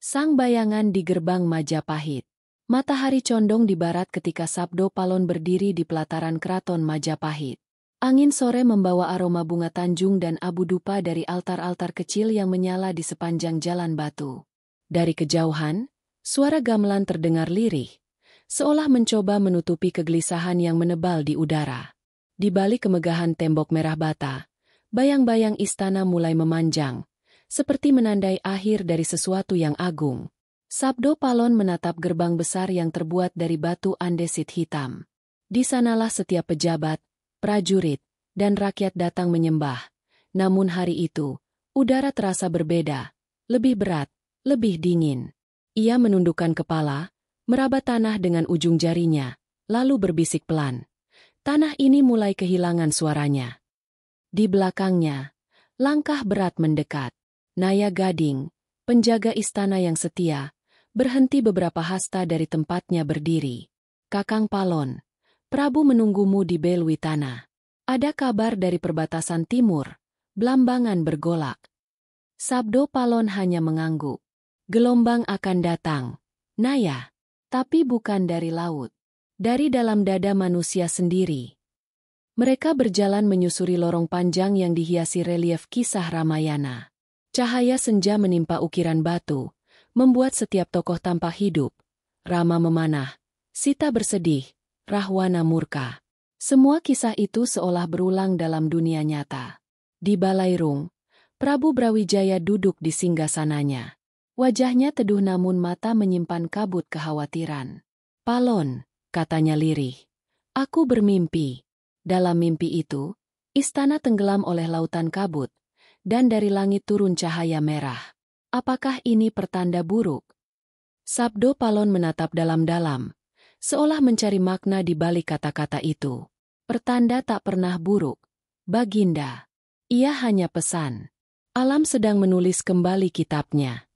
Sang bayangan di gerbang Majapahit. Matahari condong di barat ketika Sabdo Palon berdiri di pelataran keraton Majapahit. Angin sore membawa aroma bunga tanjung dan abu dupa dari altar-altar kecil yang menyala di sepanjang jalan batu. Dari kejauhan, suara gamelan terdengar lirih, seolah mencoba menutupi kegelisahan yang menebal di udara. Di balik kemegahan tembok merah bata, bayang-bayang istana mulai memanjang, seperti menandai akhir dari sesuatu yang agung. Sabdo Palon menatap gerbang besar yang terbuat dari batu andesit hitam. Di sanalah setiap pejabat, prajurit, dan rakyat datang menyembah. Namun hari itu, udara terasa berbeda, lebih berat, lebih dingin. Ia menundukkan kepala, meraba tanah dengan ujung jarinya, lalu berbisik pelan. Tanah ini mulai kehilangan suaranya. Di belakangnya, langkah berat mendekat. Naya Gading, penjaga istana yang setia, berhenti beberapa hasta dari tempatnya berdiri. Kakang Palon, Prabu menunggumu di Belwitana. Ada kabar dari perbatasan timur, Blambangan bergolak. Sabdo Palon hanya mengangguk. Gelombang akan datang, Naya, tapi bukan dari laut. Dari dalam dada manusia sendiri. Mereka berjalan menyusuri lorong panjang yang dihiasi relief kisah Ramayana. Cahaya senja menimpa ukiran batu, membuat setiap tokoh tampak hidup. Rama memanah, Sita bersedih, Rahwana murka. Semua kisah itu seolah berulang dalam dunia nyata. Di Balairung, Prabu Brawijaya duduk di singgasananya. Wajahnya teduh namun mata menyimpan kabut kekhawatiran. Palon, katanya lirih. Aku bermimpi. Dalam mimpi itu, istana tenggelam oleh lautan kabut. Dan dari langit turun cahaya merah. Apakah ini pertanda buruk? Sabdo Palon menatap dalam-dalam, seolah mencari makna di balik kata-kata itu. Pertanda tak pernah buruk, Baginda. Ia hanya pesan. Alam sedang menulis kembali kitabnya.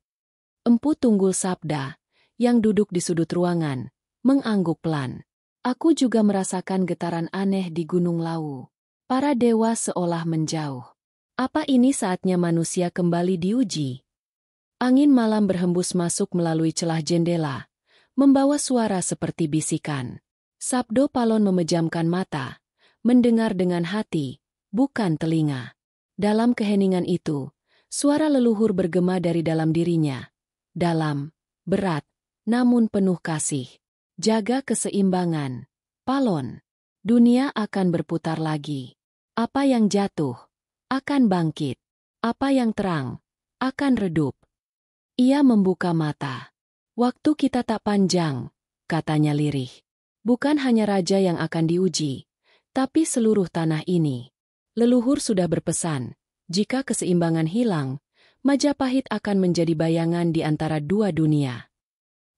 Empu Tunggul Sabda, yang duduk di sudut ruangan, mengangguk pelan. Aku juga merasakan getaran aneh di Gunung Lawu. Para dewa seolah menjauh. Apa ini saatnya manusia kembali diuji? Angin malam berhembus masuk melalui celah jendela, membawa suara seperti bisikan. Sabdo Palon memejamkan mata, mendengar dengan hati, bukan telinga. Dalam keheningan itu, suara leluhur bergema dari dalam dirinya. Dalam, berat, namun penuh kasih. Jaga keseimbangan, Palon. Dunia akan berputar lagi. Apa yang jatuh akan bangkit. Apa yang terang akan redup. Ia membuka mata. Waktu kita tak panjang, katanya lirih. Bukan hanya raja yang akan diuji, tapi seluruh tanah ini. Leluhur sudah berpesan, jika keseimbangan hilang, Majapahit akan menjadi bayangan di antara dua dunia.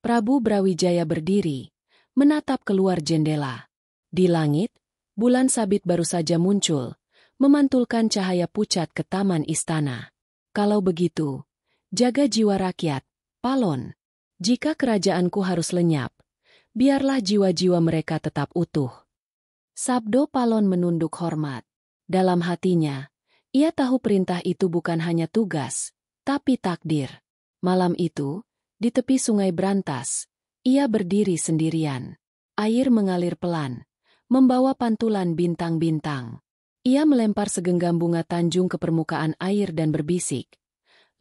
Prabu Brawijaya berdiri, menatap keluar jendela. Di langit, bulan sabit baru saja muncul, memantulkan cahaya pucat ke taman istana. Kalau begitu, jaga jiwa rakyat, Palon. Jika kerajaanku harus lenyap, biarlah jiwa-jiwa mereka tetap utuh. Sabdo Palon menunduk hormat. Dalam hatinya, ia tahu perintah itu bukan hanya tugas, tapi takdir. Malam itu, di tepi sungai Brantas, ia berdiri sendirian. Air mengalir pelan, membawa pantulan bintang-bintang. Ia melempar segenggam bunga tanjung ke permukaan air dan berbisik.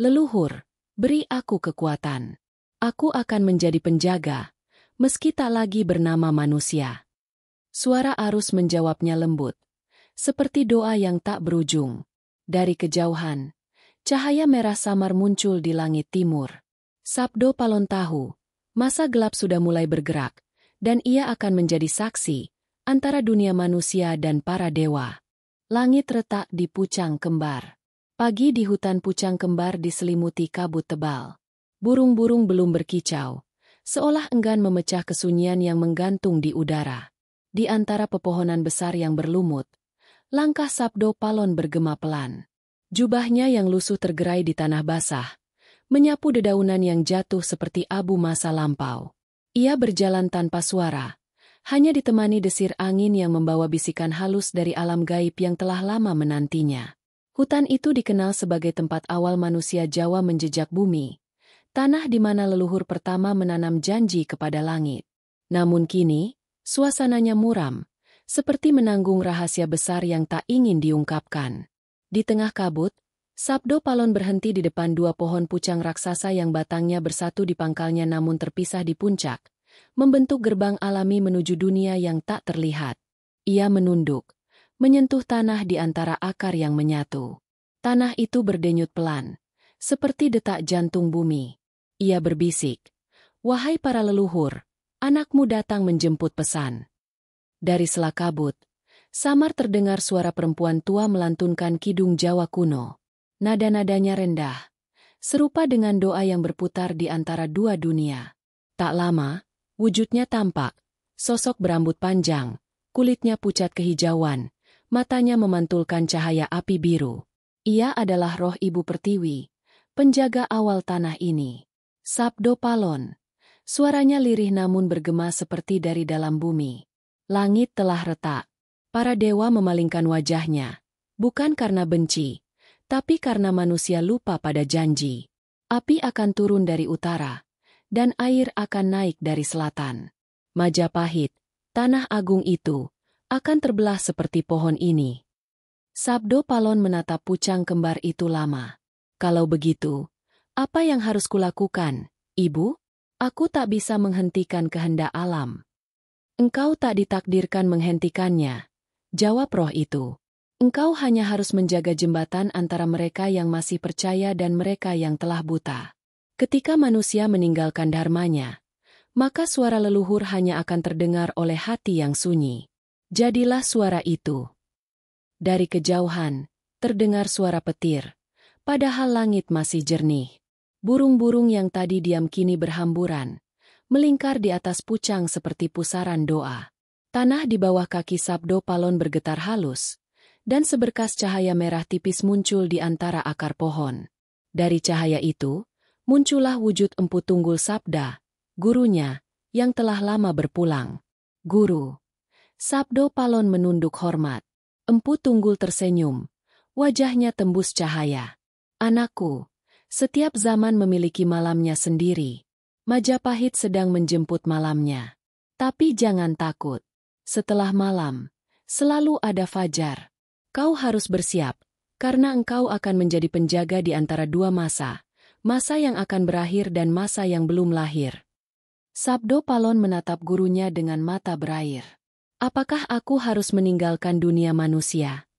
Leluhur, beri aku kekuatan. Aku akan menjadi penjaga, meski tak lagi bernama manusia. Suara arus menjawabnya lembut, seperti doa yang tak berujung. Dari kejauhan, cahaya merah samar muncul di langit timur. Sabdo Palon tahu, masa gelap sudah mulai bergerak, dan ia akan menjadi saksi antara dunia manusia dan para dewa. Langit retak di Pucang Kembar. Pagi di hutan Pucang Kembar diselimuti kabut tebal. Burung-burung belum berkicau, seolah enggan memecah kesunyian yang menggantung di udara. Di antara pepohonan besar yang berlumut, langkah Sabdo Palon bergema pelan. Jubahnya yang lusuh tergerai di tanah basah, menyapu dedaunan yang jatuh seperti abu masa lampau. Ia berjalan tanpa suara, hanya ditemani desir angin yang membawa bisikan halus dari alam gaib yang telah lama menantinya. Hutan itu dikenal sebagai tempat awal manusia Jawa menjejak bumi, tanah di mana leluhur pertama menanam janji kepada langit. Namun kini, suasananya muram, seperti menanggung rahasia besar yang tak ingin diungkapkan. Di tengah kabut, Sabdo Palon berhenti di depan dua pohon pucang raksasa yang batangnya bersatu di pangkalnya namun terpisah di puncak, membentuk gerbang alami menuju dunia yang tak terlihat. Ia menunduk, menyentuh tanah di antara akar yang menyatu. Tanah itu berdenyut pelan, seperti detak jantung bumi. Ia berbisik, "Wahai para leluhur, anakmu datang menjemput pesan." Dari sela kabut, samar terdengar suara perempuan tua melantunkan kidung Jawa kuno. Nada-nadanya rendah, serupa dengan doa yang berputar di antara dua dunia. Tak lama, wujudnya tampak, sosok berambut panjang, kulitnya pucat kehijauan, matanya memantulkan cahaya api biru. Ia adalah roh Ibu Pertiwi, penjaga awal tanah ini. Sabdo Palon. Suaranya lirih namun bergema seperti dari dalam bumi. Langit telah retak. Para dewa memalingkan wajahnya, bukan karena benci, tapi karena manusia lupa pada janji. Api akan turun dari utara, dan air akan naik dari selatan. Majapahit, tanah agung itu, akan terbelah seperti pohon ini. Sabdo Palon menatap pucang kembar itu lama. Kalau begitu, apa yang harus kulakukan, Ibu? Aku tak bisa menghentikan kehendak alam. Engkau tak ditakdirkan menghentikannya, jawab roh itu. Engkau hanya harus menjaga jembatan antara mereka yang masih percaya dan mereka yang telah buta. Ketika manusia meninggalkan dharmanya, maka suara leluhur hanya akan terdengar oleh hati yang sunyi. Jadilah suara itu. Dari kejauhan, terdengar suara petir, padahal langit masih jernih. Burung-burung yang tadi diam kini berhamburan, melingkar di atas pucang seperti pusaran doa. Tanah di bawah kaki Sabdo Palon bergetar halus, dan seberkas cahaya merah tipis muncul di antara akar pohon. Dari cahaya itu, muncullah wujud Empu Tunggul Sabda, gurunya, yang telah lama berpulang. Guru. Sabdo Palon menunduk hormat. Empu Tunggul tersenyum, wajahnya tembus cahaya. Anakku, setiap zaman memiliki malamnya sendiri. Majapahit sedang menjemput malamnya. Tapi jangan takut. Setelah malam, selalu ada fajar. Kau harus bersiap, karena engkau akan menjadi penjaga di antara dua masa yang akan berakhir dan masa yang belum lahir. Sabdo Palon menatap gurunya dengan mata berair. Apakah aku harus meninggalkan dunia manusia?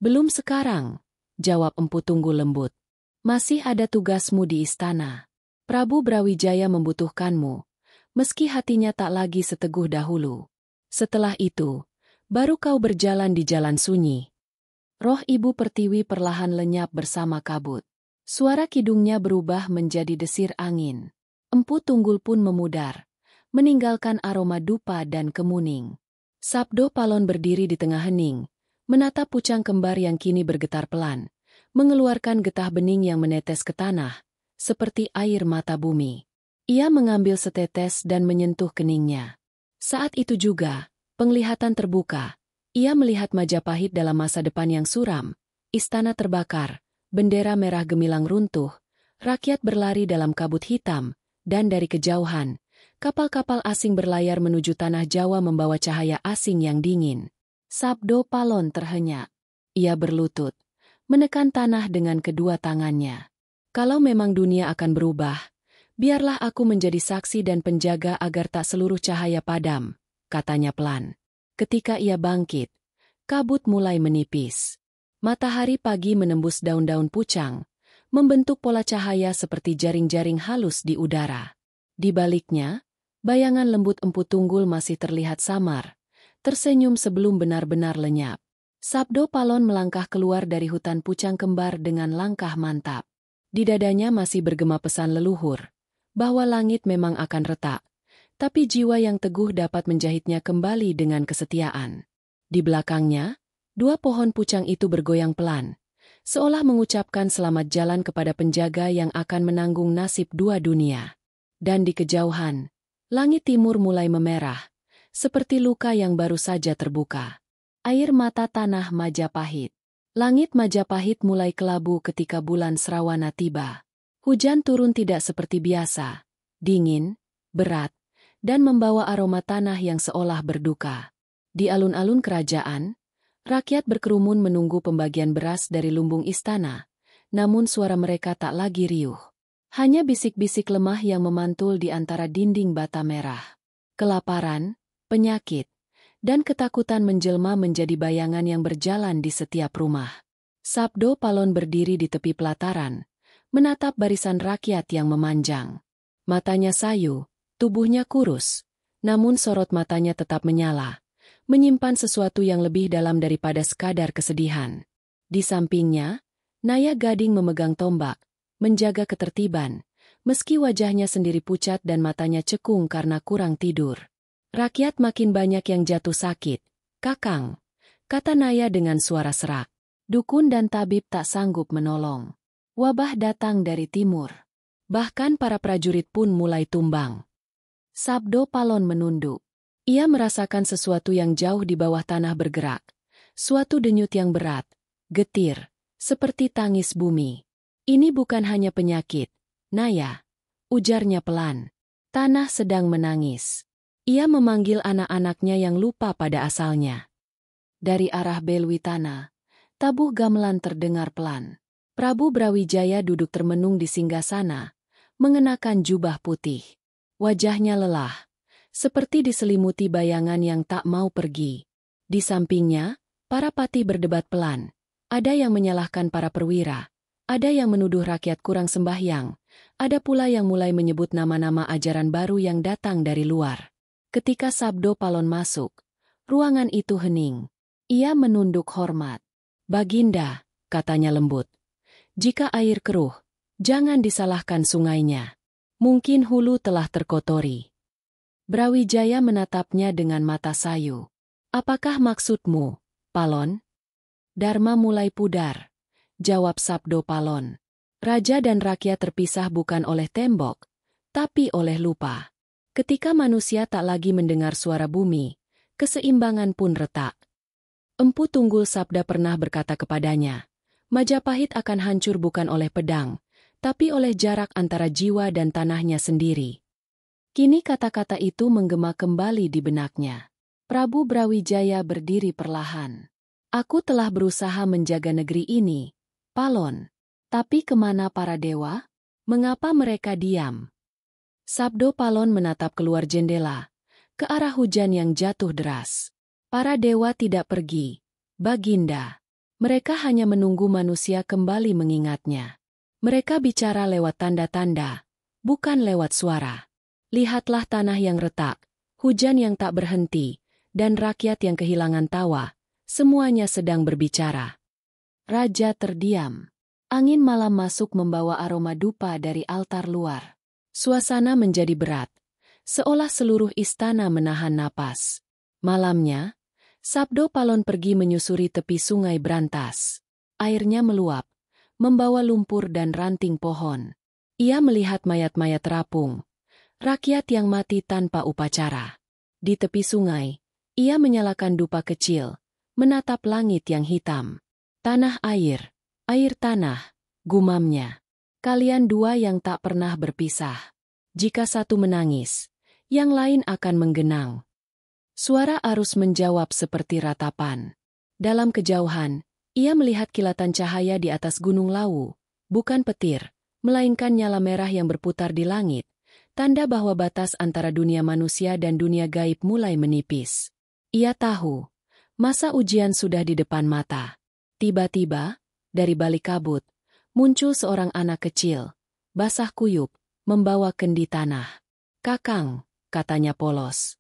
Belum sekarang, jawab Empu Tunggul lembut. Masih ada tugasmu di istana. Prabu Brawijaya membutuhkanmu, meski hatinya tak lagi seteguh dahulu. Setelah itu, baru kau berjalan di jalan sunyi. Roh Ibu Pertiwi perlahan lenyap bersama kabut. Suara kidungnya berubah menjadi desir angin. Empu Tunggul pun memudar, meninggalkan aroma dupa dan kemuning. Sabdo Palon berdiri di tengah hening, menatap pucang kembar yang kini bergetar pelan, mengeluarkan getah bening yang menetes ke tanah, seperti air mata bumi. Ia mengambil setetes dan menyentuh keningnya. Saat itu juga, penglihatan terbuka. Ia melihat Majapahit dalam masa depan yang suram, istana terbakar, bendera merah gemilang runtuh, rakyat berlari dalam kabut hitam, dan dari kejauhan, kapal-kapal asing berlayar menuju tanah Jawa membawa cahaya asing yang dingin. Sabdo Palon terhenyak. Ia berlutut, menekan tanah dengan kedua tangannya. Kalau memang dunia akan berubah, biarlah aku menjadi saksi dan penjaga agar tak seluruh cahaya padam, katanya pelan. Ketika ia bangkit, kabut mulai menipis. Matahari pagi menembus daun-daun pucang, membentuk pola cahaya seperti jaring-jaring halus di udara. Di baliknya, bayangan lembut Empu Tunggul masih terlihat samar, tersenyum sebelum benar-benar lenyap. Sabdo Palon melangkah keluar dari hutan pucang kembar dengan langkah mantap. Di dadanya masih bergema pesan leluhur, bahwa langit memang akan retak, tapi jiwa yang teguh dapat menjahitnya kembali dengan kesetiaan. Di belakangnya, dua pohon pucang itu bergoyang pelan, seolah mengucapkan selamat jalan kepada penjaga yang akan menanggung nasib dua dunia. Dan di kejauhan, langit timur mulai memerah, seperti luka yang baru saja terbuka. Air mata tanah Majapahit. Langit Majapahit mulai kelabu ketika bulan Srawana tiba. Hujan turun tidak seperti biasa, dingin, berat, dan membawa aroma tanah yang seolah berduka. Di alun-alun kerajaan, rakyat berkerumun menunggu pembagian beras dari lumbung istana, namun suara mereka tak lagi riuh. Hanya bisik-bisik lemah yang memantul di antara dinding bata merah. Kelaparan, penyakit, dan ketakutan menjelma menjadi bayangan yang berjalan di setiap rumah. Sabdo Palon berdiri di tepi pelataran, menatap barisan rakyat yang memanjang. Matanya sayu, tubuhnya kurus, namun sorot matanya tetap menyala, menyimpan sesuatu yang lebih dalam daripada sekadar kesedihan. Di sampingnya, Naya Gading memegang tombak, menjaga ketertiban, meski wajahnya sendiri pucat dan matanya cekung karena kurang tidur. Rakyat makin banyak yang jatuh sakit. "Kakang," kata Naya dengan suara serak. Dukun dan tabib tak sanggup menolong. Wabah datang dari timur. Bahkan para prajurit pun mulai tumbang. Sabdo Palon menunduk. Ia merasakan sesuatu yang jauh di bawah tanah bergerak. Suatu denyut yang berat, getir, seperti tangis bumi. "Ini bukan hanya penyakit, Naya," ujarnya pelan. "Tanah sedang menangis." Ia memanggil anak-anaknya yang lupa pada asalnya. Dari arah Belwitana, tabuh gamelan terdengar pelan. Prabu Brawijaya duduk termenung di singgasana, mengenakan jubah putih. Wajahnya lelah, seperti diselimuti bayangan yang tak mau pergi. Di sampingnya, para patih berdebat pelan. Ada yang menyalahkan para perwira, ada yang menuduh rakyat kurang sembahyang, ada pula yang mulai menyebut nama-nama ajaran baru yang datang dari luar. Ketika Sabdo Palon masuk, ruangan itu hening. Ia menunduk hormat. "Baginda," katanya lembut. "Jika air keruh, jangan disalahkan sungainya. Mungkin hulu telah terkotori." Brawijaya menatapnya dengan mata sayu. "Apakah maksudmu, Palon?" "Dharma mulai pudar," jawab Sabdo Palon. "Raja dan rakyat terpisah bukan oleh tembok, tapi oleh lupa. Ketika manusia tak lagi mendengar suara bumi, keseimbangan pun retak." Empu Tunggul Sabda pernah berkata kepadanya, Majapahit akan hancur bukan oleh pedang, tapi oleh jarak antara jiwa dan tanahnya sendiri. Kini kata-kata itu menggema kembali di benaknya. Prabu Brawijaya berdiri perlahan. "Aku telah berusaha menjaga negeri ini, Palon. Tapi kemana para dewa? Mengapa mereka diam?" Sabdo Palon menatap keluar jendela, ke arah hujan yang jatuh deras. "Para dewa tidak pergi, Baginda. Mereka hanya menunggu manusia kembali mengingatnya. Mereka bicara lewat tanda-tanda, bukan lewat suara. Lihatlah tanah yang retak, hujan yang tak berhenti, dan rakyat yang kehilangan tawa. Semuanya sedang berbicara." Raja terdiam. Angin malam masuk membawa aroma dupa dari altar luar. Suasana menjadi berat, seolah seluruh istana menahan napas. Malamnya, Sabdo Palon pergi menyusuri tepi sungai Brantas. Airnya meluap, membawa lumpur dan ranting pohon. Ia melihat mayat-mayat terapung, rakyat yang mati tanpa upacara. Di tepi sungai, ia menyalakan dupa kecil, menatap langit yang hitam. "Tanah air, air tanah," gumamnya. "Kalian dua yang tak pernah berpisah. Jika satu menangis, yang lain akan menggenang." Suara arus menjawab seperti ratapan. Dalam kejauhan, ia melihat kilatan cahaya di atas Gunung Lawu, bukan petir, melainkan nyala merah yang berputar di langit, tanda bahwa batas antara dunia manusia dan dunia gaib mulai menipis. Ia tahu, masa ujian sudah di depan mata. Tiba-tiba, dari balik kabut, muncul seorang anak kecil, basah kuyup, membawa kendi tanah. "Kakang," katanya polos.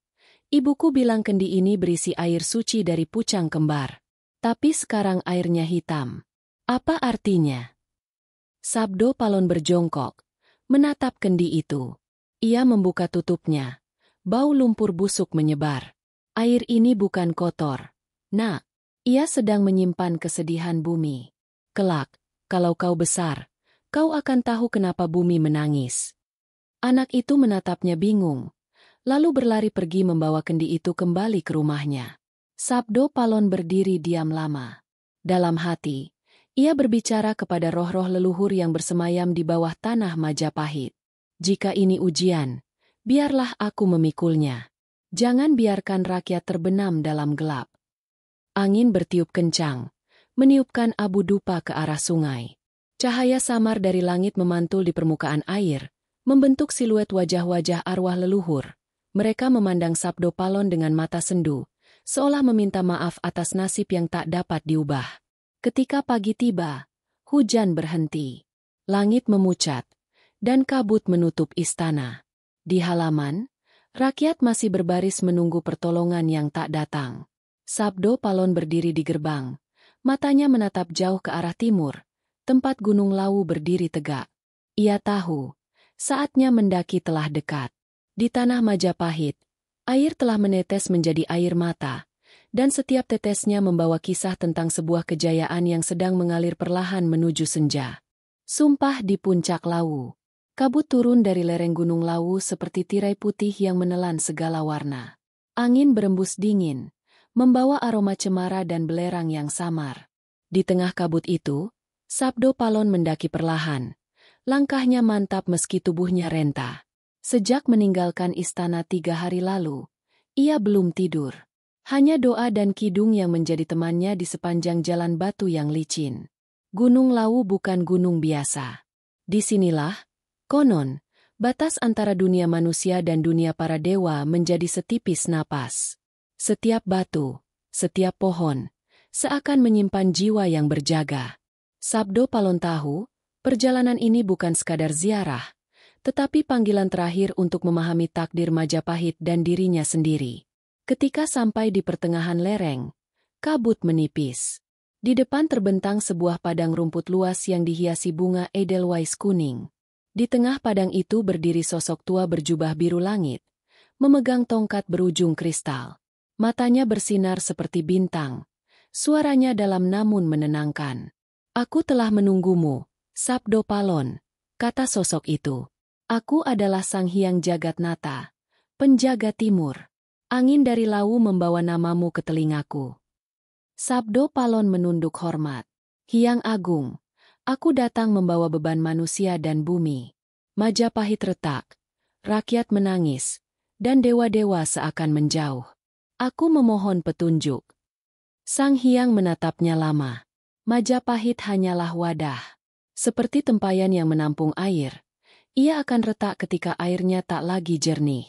"Ibuku bilang kendi ini berisi air suci dari pucang kembar. Tapi sekarang airnya hitam. Apa artinya?" Sabdo Palon berjongkok, menatap kendi itu. Ia membuka tutupnya. Bau lumpur busuk menyebar. "Air ini bukan kotor, Nak. Ia sedang menyimpan kesedihan bumi. Kelak, kalau kau besar, kau akan tahu kenapa bumi menangis." Anak itu menatapnya bingung, lalu berlari pergi membawa kendi itu kembali ke rumahnya. Sabdo Palon berdiri diam lama. Dalam hati, Ia berbicara kepada roh-roh leluhur yang bersemayam di bawah tanah Majapahit. Jika ini ujian, biarlah aku memikulnya. Jangan biarkan rakyat terbenam dalam gelap. Angin bertiup kencang, meniupkan abu dupa ke arah sungai. Cahaya samar dari langit memantul di permukaan air, membentuk siluet wajah-wajah arwah leluhur. Mereka memandang Sabdo Palon dengan mata sendu, seolah meminta maaf atas nasib yang tak dapat diubah. Ketika pagi tiba, hujan berhenti. Langit memucat, dan kabut menutup istana. Di halaman, rakyat masih berbaris menunggu pertolongan yang tak datang. Sabdo Palon berdiri di gerbang, matanya menatap jauh ke arah timur, tempat Gunung Lawu berdiri tegak. Ia tahu, saatnya mendaki telah dekat. Di tanah Majapahit, air telah menetes menjadi air mata, dan setiap tetesnya membawa kisah tentang sebuah kejayaan yang sedang mengalir perlahan menuju senja. Sumpah di puncak Lawu. Kabut turun dari lereng Gunung Lawu seperti tirai putih yang menelan segala warna. Angin berembus dingin, membawa aroma cemara dan belerang yang samar. Di tengah kabut itu, Sabdo Palon mendaki perlahan. Langkahnya mantap meski tubuhnya renta. Sejak meninggalkan istana 3 hari lalu, ia belum tidur. Hanya doa dan kidung yang menjadi temannya di sepanjang jalan batu yang licin. Gunung Lawu bukan gunung biasa. Disinilah, konon, batas antara dunia manusia dan dunia para dewa menjadi setipis napas. Setiap batu, setiap pohon, seakan menyimpan jiwa yang berjaga. Sabdo Palon tahu, perjalanan ini bukan sekadar ziarah, tetapi panggilan terakhir untuk memahami takdir Majapahit dan dirinya sendiri. Ketika sampai di pertengahan lereng, kabut menipis. Di depan terbentang sebuah padang rumput luas yang dihiasi bunga edelweiss kuning. Di tengah padang itu berdiri sosok tua berjubah biru langit, memegang tongkat berujung kristal. Matanya bersinar seperti bintang. Suaranya dalam namun menenangkan. Aku telah menunggumu, Sabdo Palon, kata sosok itu. Aku adalah Sang Hyang Jagatnata, penjaga timur. Angin dari Lawu membawa namamu ke telingaku. Sabdo Palon menunduk hormat. Hyang Agung, aku datang membawa beban manusia dan bumi. Majapahit retak, rakyat menangis, dan dewa-dewa seakan menjauh. Aku memohon petunjuk. Sang Hyang menatapnya lama. Majapahit hanyalah wadah. Seperti tempayan yang menampung air. Ia akan retak ketika airnya tak lagi jernih.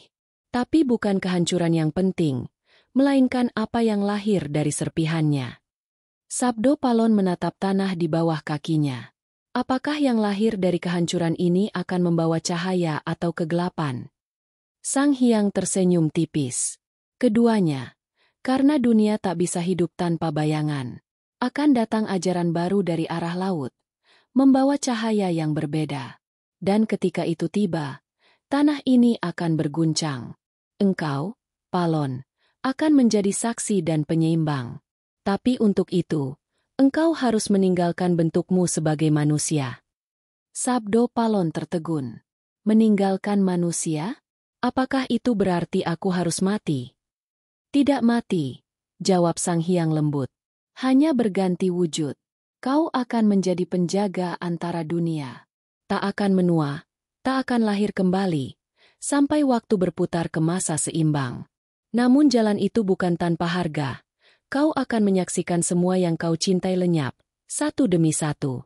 Tapi bukan kehancuran yang penting, melainkan apa yang lahir dari serpihannya. Sabdo Palon menatap tanah di bawah kakinya. Apakah yang lahir dari kehancuran ini akan membawa cahaya atau kegelapan? Sang Hyang tersenyum tipis. Keduanya, karena dunia tak bisa hidup tanpa bayangan. Akan datang ajaran baru dari arah laut, membawa cahaya yang berbeda. Dan ketika itu tiba, tanah ini akan berguncang. Engkau, Palon, akan menjadi saksi dan penyeimbang. Tapi untuk itu, engkau harus meninggalkan bentukmu sebagai manusia. Sabdo Palon tertegun. Meninggalkan manusia? Apakah itu berarti aku harus mati? Tidak mati, jawab Sang Hyang lembut. Hanya berganti wujud. Kau akan menjadi penjaga antara dunia. Tak akan menua, tak akan lahir kembali, sampai waktu berputar ke masa seimbang. Namun jalan itu bukan tanpa harga. Kau akan menyaksikan semua yang kau cintai lenyap, satu demi satu.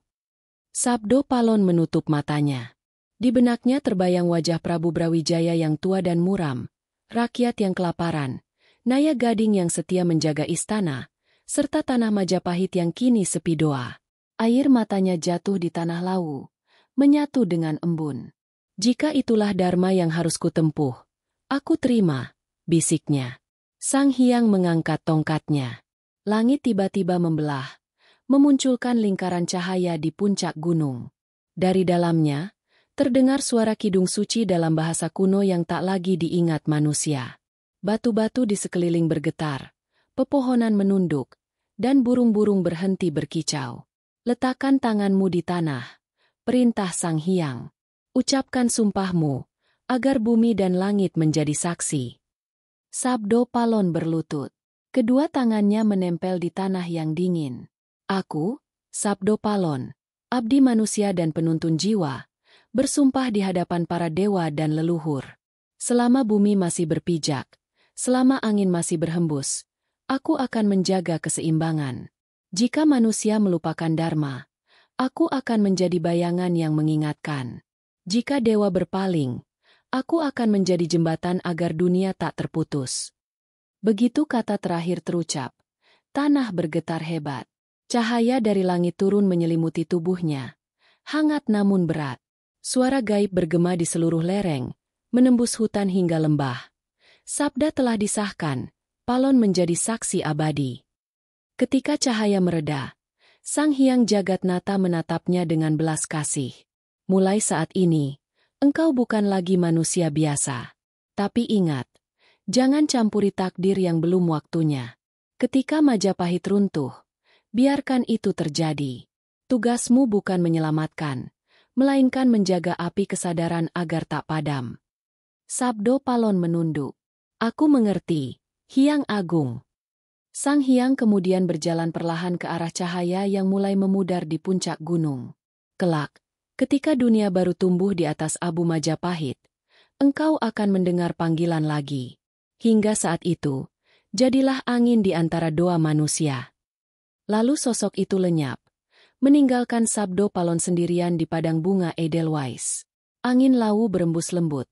Sabdo Palon menutup matanya. Di benaknya terbayang wajah Prabu Brawijaya yang tua dan muram, rakyat yang kelaparan, Naya Gading yang setia menjaga istana, serta tanah Majapahit yang kini sepi doa. Air matanya jatuh di tanah Lawu, menyatu dengan embun. Jika itulah dharma yang harus kutempuh, aku terima, bisiknya. Sang Hyang mengangkat tongkatnya. Langit tiba-tiba membelah, memunculkan lingkaran cahaya di puncak gunung. Dari dalamnya, terdengar suara kidung suci dalam bahasa kuno yang tak lagi diingat manusia. Batu-batu di sekeliling bergetar, pepohonan menunduk, dan burung-burung berhenti berkicau. Letakkan tanganmu di tanah, perintah Sang Hyang. Ucapkan sumpahmu, agar bumi dan langit menjadi saksi. Sabdo Palon berlutut. Kedua tangannya menempel di tanah yang dingin. Aku, Sabdo Palon, abdi manusia dan penuntun jiwa, bersumpah di hadapan para dewa dan leluhur. Selama bumi masih berpijak, selama angin masih berhembus, aku akan menjaga keseimbangan. Jika manusia melupakan dharma, aku akan menjadi bayangan yang mengingatkan. Jika dewa berpaling, aku akan menjadi jembatan agar dunia tak terputus. Begitu kata terakhir terucap, tanah bergetar hebat. Cahaya dari langit turun menyelimuti tubuhnya. Hangat namun berat. Suara gaib bergema di seluruh lereng, menembus hutan hingga lembah. Sabda telah disahkan, Palon menjadi saksi abadi. Ketika cahaya mereda, Sang Hyang Jagatnata menatapnya dengan belas kasih. Mulai saat ini, engkau bukan lagi manusia biasa. Tapi ingat, jangan campuri takdir yang belum waktunya. Ketika Majapahit runtuh, biarkan itu terjadi. Tugasmu bukan menyelamatkan, melainkan menjaga api kesadaran agar tak padam. Sabdo Palon menunduk. Aku mengerti, Hyang Agung. Sang Hyang kemudian berjalan perlahan ke arah cahaya yang mulai memudar di puncak gunung. Kelak, ketika dunia baru tumbuh di atas abu Majapahit, engkau akan mendengar panggilan lagi. Hingga saat itu, jadilah angin di antara doa manusia. Lalu sosok itu lenyap, meninggalkan Sabdo Palon sendirian di padang bunga Edelweiss. Angin lawu berembus lembut,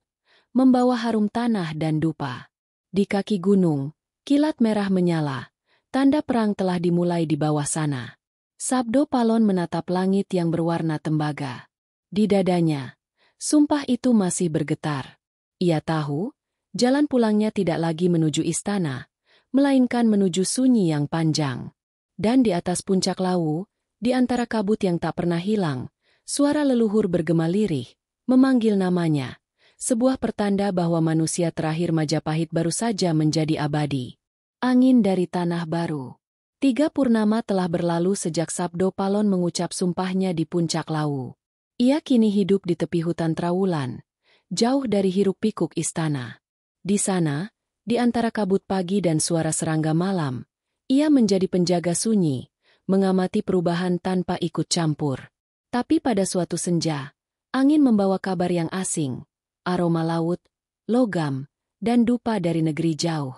membawa harum tanah dan dupa. Di kaki gunung, kilat merah menyala, tanda perang telah dimulai di bawah sana. Sabdo Palon menatap langit yang berwarna tembaga. Di dadanya, sumpah itu masih bergetar. Ia tahu, jalan pulangnya tidak lagi menuju istana, melainkan menuju sunyi yang panjang. Dan di atas puncak lawu, di antara kabut yang tak pernah hilang, suara leluhur bergema lirih, memanggil namanya. Sebuah pertanda bahwa manusia terakhir Majapahit baru saja menjadi abadi. Angin dari tanah baru. 3 purnama telah berlalu sejak Sabdo Palon mengucap sumpahnya di puncak lawu. Ia kini hidup di tepi hutan Trawulan, jauh dari hiruk-pikuk istana. Di sana, di antara kabut pagi dan suara serangga malam, ia menjadi penjaga sunyi, mengamati perubahan tanpa ikut campur. Tapi pada suatu senja, angin membawa kabar yang asing, aroma laut, logam, dan dupa dari negeri jauh.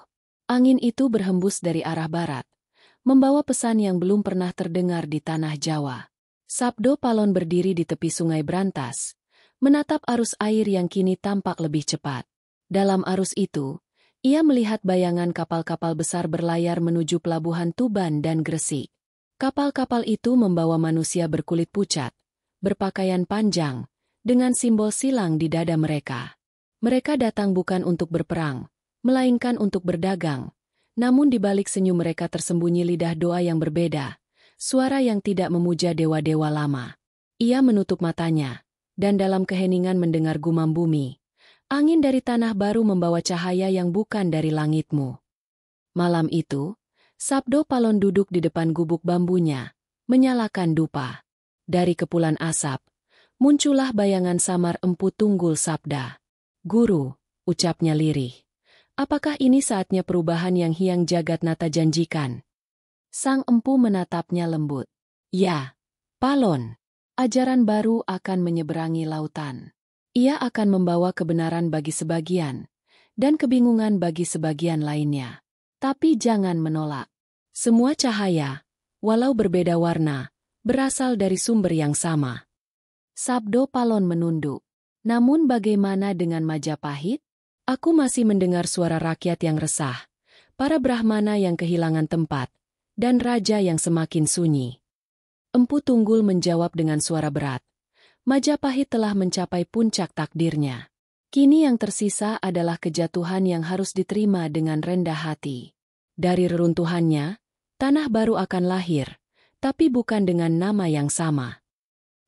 Angin itu berhembus dari arah barat, membawa pesan yang belum pernah terdengar di tanah Jawa. Sabdo Palon berdiri di tepi sungai Brantas, menatap arus air yang kini tampak lebih cepat. Dalam arus itu, ia melihat bayangan kapal-kapal besar berlayar menuju pelabuhan Tuban dan Gresik. Kapal-kapal itu membawa manusia berkulit pucat, berpakaian panjang, dengan simbol silang di dada mereka. Mereka datang bukan untuk berperang, melainkan untuk berdagang. Namun di balik senyum mereka tersembunyi lidah doa yang berbeda, suara yang tidak memuja dewa-dewa lama. Ia menutup matanya, dan dalam keheningan mendengar gumam bumi. Angin dari tanah baru membawa cahaya yang bukan dari langitmu. Malam itu, Sabdo Palon duduk di depan gubuk bambunya, menyalakan dupa. Dari kepulan asap, muncullah bayangan samar Empu Tunggul Sabda. Guru, ucapnya lirih. Apakah ini saatnya perubahan yang Hyang Jagatnata janjikan? Sang empu menatapnya lembut. Ya, Palon. Ajaran baru akan menyeberangi lautan. Ia akan membawa kebenaran bagi sebagian, dan kebingungan bagi sebagian lainnya. Tapi jangan menolak. Semua cahaya, walau berbeda warna, berasal dari sumber yang sama. Sabdo Palon menunduk. Namun bagaimana dengan Majapahit? Aku masih mendengar suara rakyat yang resah, para Brahmana yang kehilangan tempat, dan raja yang semakin sunyi. Empu Tunggul menjawab dengan suara berat. Majapahit telah mencapai puncak takdirnya. Kini yang tersisa adalah kejatuhan yang harus diterima dengan rendah hati. Dari reruntuhannya, tanah baru akan lahir, tapi bukan dengan nama yang sama.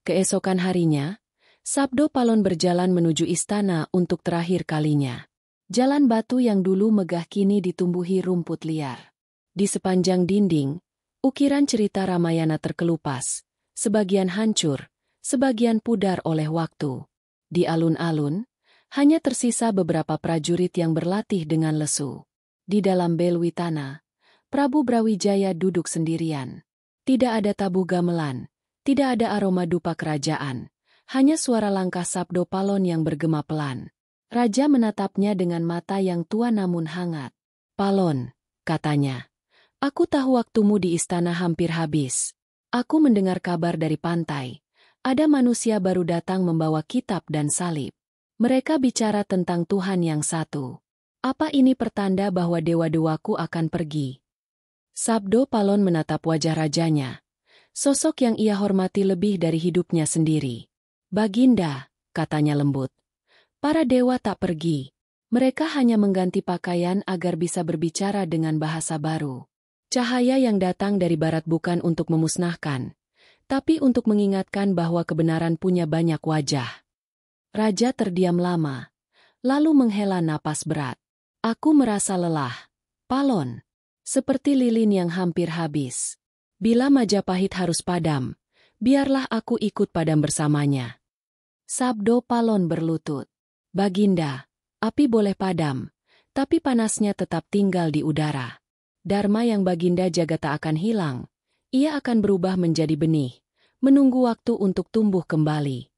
Keesokan harinya, Sabdo Palon berjalan menuju istana untuk terakhir kalinya. Jalan batu yang dulu megah kini ditumbuhi rumput liar. Di sepanjang dinding, ukiran cerita Ramayana terkelupas, sebagian hancur, sebagian pudar oleh waktu. Di alun-alun, hanya tersisa beberapa prajurit yang berlatih dengan lesu. Di dalam Belwitana, Prabu Brawijaya duduk sendirian. Tidak ada tabuh gamelan, tidak ada aroma dupa kerajaan, hanya suara langkah Sabdo Palon yang bergema pelan. Raja menatapnya dengan mata yang tua namun hangat. "Palon," katanya, "aku tahu waktumu di istana hampir habis. Aku mendengar kabar dari pantai. Ada manusia baru datang membawa kitab dan salib. Mereka bicara tentang Tuhan yang satu. Apa ini pertanda bahwa dewa-dewaku akan pergi?" Sabdo Palon menatap wajah rajanya, sosok yang ia hormati lebih dari hidupnya sendiri. "Baginda," katanya lembut, "para dewa tak pergi. Mereka hanya mengganti pakaian agar bisa berbicara dengan bahasa baru. Cahaya yang datang dari barat bukan untuk memusnahkan, tapi untuk mengingatkan bahwa kebenaran punya banyak wajah." Raja terdiam lama, lalu menghela napas berat. "Aku merasa lelah, Palon. Seperti lilin yang hampir habis. Bila Majapahit harus padam, biarlah aku ikut padam bersamanya." Sabdo Palon berlutut. "Baginda, api boleh padam, tapi panasnya tetap tinggal di udara. Dharma yang Baginda jaga tak akan hilang. Ia akan berubah menjadi benih, menunggu waktu untuk tumbuh kembali."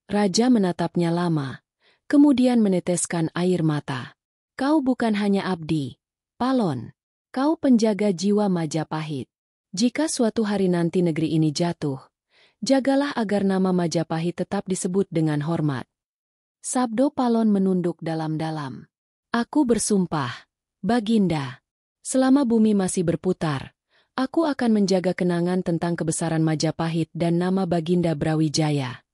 Raja menatapnya lama, kemudian meneteskan air mata. "Kau bukan hanya abdi, Palon. Kau penjaga jiwa Majapahit. Jika suatu hari nanti negeri ini jatuh, jagalah agar nama Majapahit tetap disebut dengan hormat." Sabdo Palon menunduk dalam-dalam. "Aku bersumpah, Baginda, selama bumi masih berputar, aku akan menjaga kenangan tentang kebesaran Majapahit dan nama Baginda Brawijaya."